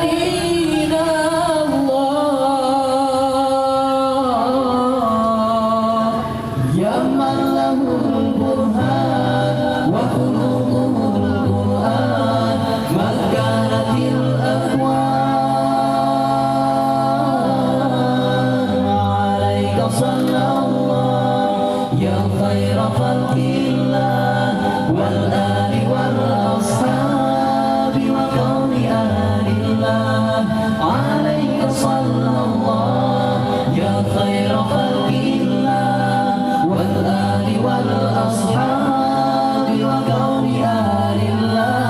دين الله يا من له البرهان وقلوبه القرآن مكانت الأكوان عليك صلى الله يا خير خلق الله والآل والأصحاب وقوم آل الله عليك صلى الله يا خير خلق الله والآل والأصحاب وقوم آل الله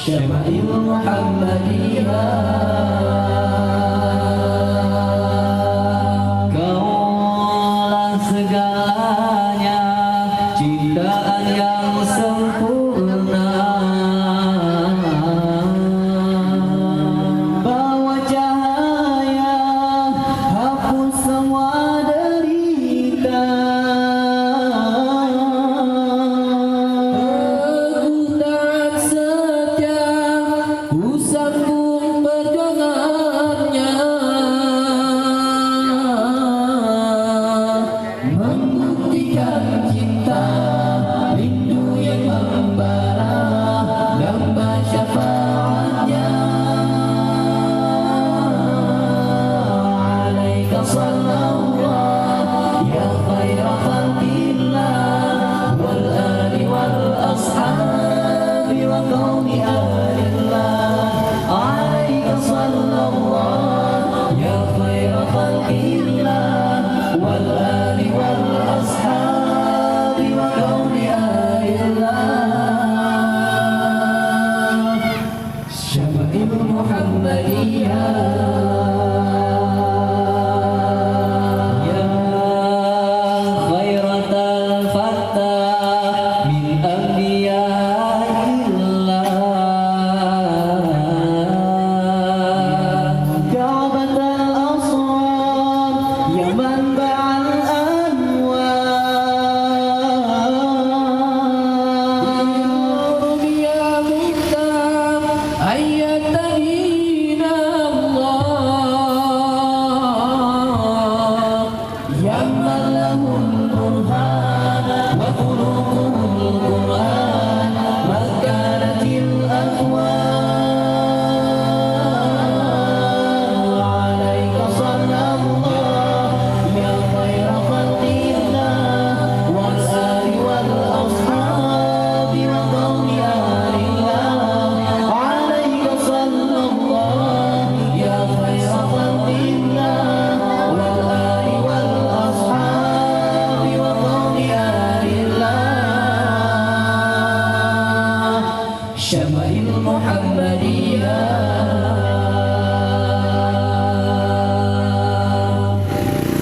شمائل محمدية Kaulah segalanya ciptaan yang sempurna bawa cahaya hapus semua derita Teguh dan setia ku sambung perjuangannya membuktikan cinta rindu yang membara damba syafaatnya alaika sallallahu ya khaira khalqillah wal ali wal ashabi wa qaumi alillah alaika sallallahu ya khaira khalqillah wal ali wal ashabi wa qaumi alillah syama'il muhammadiyah ya khairatal fattah min anbiya'illah ka'batal aswar ya manba'al anwar ya miftah ayat din Allah ya man lahul burhan wa qulubuhul Qur'an makanatil akwaan alaika sallallahu ya khaira khalqillah wal ali wal ashabi wa qaumi alillah alaika sallallahu ya khaira khalqillah wal ali wal ashabi wa qaumi alillah syama'il muhammadiyah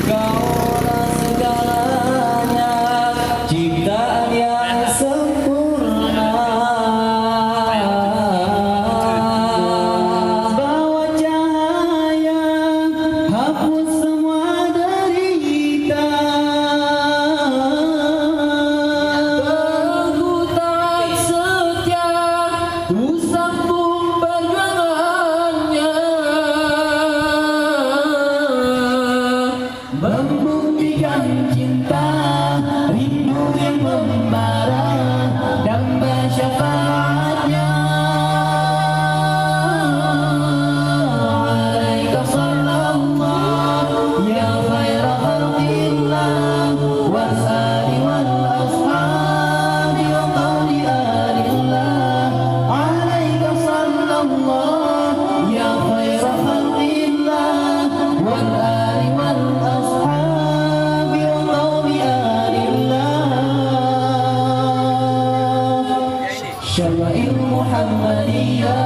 Kaulah segalanya ciptaan yang sempurna bawa cahaya hapus semua derita Teguh tak setia ku sambung perjuangannya membuktikan cinta rindu yang membara damba syafaatnya alaika sallallahu ya khaira khalqillah wal ali wal ashabi wa qaumi alillah alaika sallallahu ya khaira khalqillah wal ali wal ashabi wa qaumi alillah syama'il muhammadiyah